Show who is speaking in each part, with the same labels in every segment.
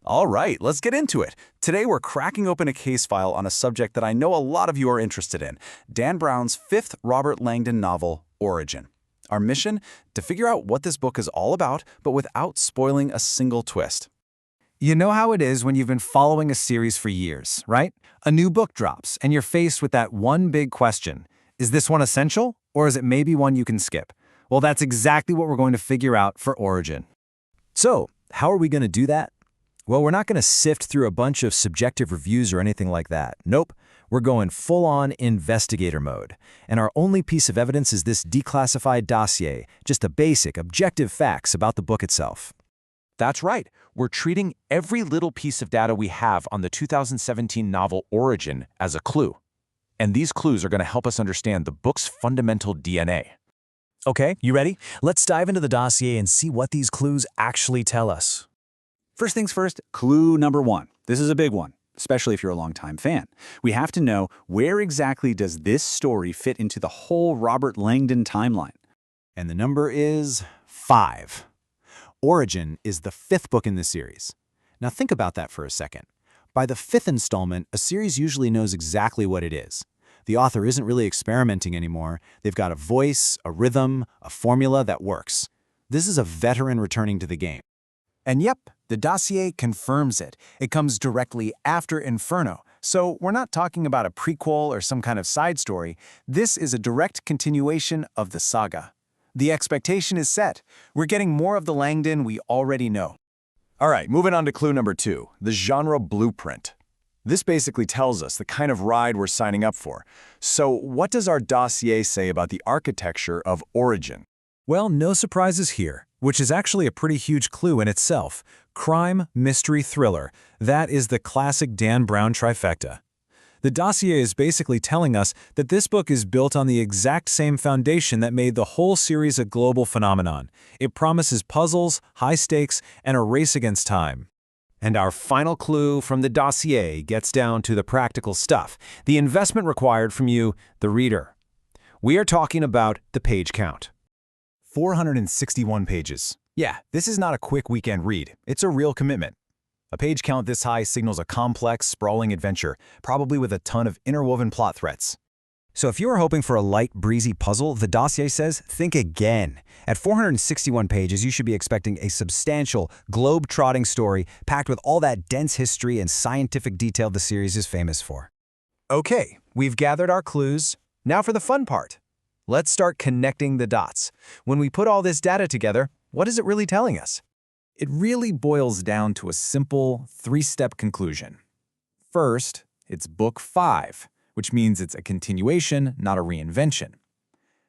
Speaker 1: All right, let's get into it. Today we're cracking open a case file on a subject that I know a lot of you are interested in, Dan Brown's fifth Robert Langdon novel, Origin. Our mission? To figure out what this book is all about, but without spoiling a single twist.
Speaker 2: You know how it is when you've been following a series for years, right? A new book drops, and you're faced with that one big question. Is this one essential, or is it maybe one you can skip? Well, that's exactly what we're going to figure out for Origin.
Speaker 3: So, how are we going to do that? Well, we're not going to sift through a bunch of subjective reviews or anything like that. Nope, we're going full-on investigator mode. And our only piece of evidence is this declassified dossier, just the basic, objective facts about the book itself.
Speaker 4: That's right. We're treating every little piece of data we have on the 2017 novel Origin as a clue. And these clues are going to help us understand the book's fundamental DNA.
Speaker 3: Okay, you ready? Let's dive into the dossier and see what these clues actually tell us.
Speaker 1: First things first, clue number one. This is a big one, especially if you're a longtime fan. We have to know, where exactly does this story fit into the whole Robert Langdon timeline?
Speaker 3: And the number is 5. Origin is the 5th book in the series. Now think about that for a second. By the 5th installment, a series usually knows exactly what it is. The author isn't really experimenting anymore. They've got a voice, a rhythm, a formula that works. This is a veteran returning to the game.
Speaker 2: And yep, the dossier confirms it. It comes directly after Inferno. So we're not talking about a prequel or some kind of side story. This is a direct continuation of the saga. The expectation is set. We're getting more of the Langdon we already know.
Speaker 5: All right, moving on to clue number 2, the genre blueprint. This basically tells us the kind of ride we're signing up for. So what does our dossier say about the architecture of Origin?
Speaker 3: Well, no surprises here, which is actually a pretty huge clue in itself. Crime, mystery, thriller. That is the classic Dan Brown trifecta. The dossier is basically telling us that this book is built on the exact same foundation that made the whole series a global phenomenon. It promises puzzles, high stakes, and a race against time.
Speaker 2: And our final clue from the dossier gets down to the practical stuff, the investment required from you, the reader. We are talking about the page count.
Speaker 3: 461 pages. Yeah, this is not a quick weekend read. It's a real commitment. A page count this high signals a complex, sprawling adventure, probably with a ton of interwoven plot threads. So if you are hoping for a light, breezy puzzle, the dossier says, think again. At 461 pages, you should be expecting a substantial, globe-trotting story packed with all that dense history and scientific detail the series is famous for. Okay, we've gathered our clues. Now for the fun part. Let's start connecting the dots. When we put all this data together, what is it really telling us? It really boils down to a simple 3-step conclusion. First, it's book 5, which means it's a continuation, not a reinvention.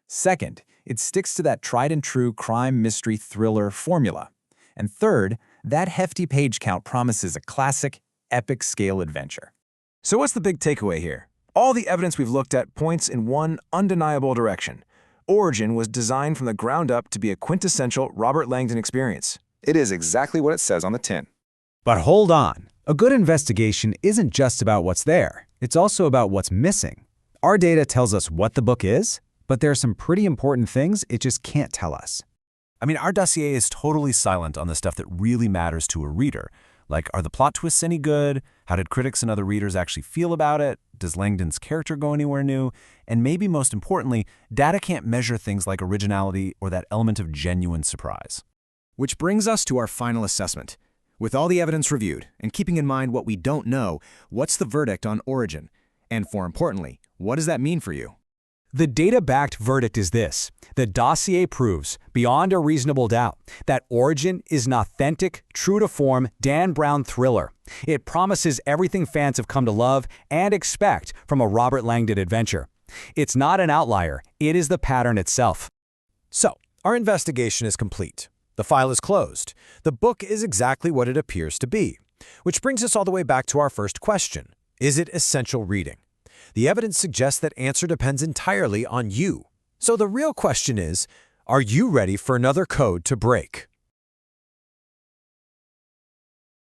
Speaker 3: Second, it sticks to that tried-and-true crime, mystery, thriller formula. And third, that hefty page count promises a classic, epic-scale adventure. So what's the big takeaway here? All the evidence we've looked at points in one undeniable direction. Origin was designed from the ground up to be a quintessential Robert Langdon experience.
Speaker 5: It is exactly what it says on the tin.
Speaker 3: But hold on. A good investigation isn't just about what's there. It's also about what's missing. Our data tells us what the book is, but there are some pretty important things it just can't tell us. I mean, our dossier is totally silent on the stuff that really matters to a reader. Like, are the plot twists any good? How did critics and other readers actually feel about it? Does Langdon's character go anywhere new? And maybe most importantly, data can't measure things like originality or that element of genuine surprise. Which brings us to our final assessment. With all the evidence reviewed, and keeping in mind what we don't know, what's the verdict on Origin? And more importantly, what does that mean for you? The data-backed verdict is this. The dossier proves, beyond a reasonable doubt, that Origin is an authentic, true-to-form Dan Brown thriller. It promises everything fans have come to love and expect from a Robert Langdon adventure. It's not an outlier, it is the pattern itself. So, our investigation is complete. The file is closed. The book is exactly what it appears to be. Which brings us all the way back to our first question. Is it essential reading? The evidence suggests that answer depends entirely on you. So the real question is, are you ready for another code to break?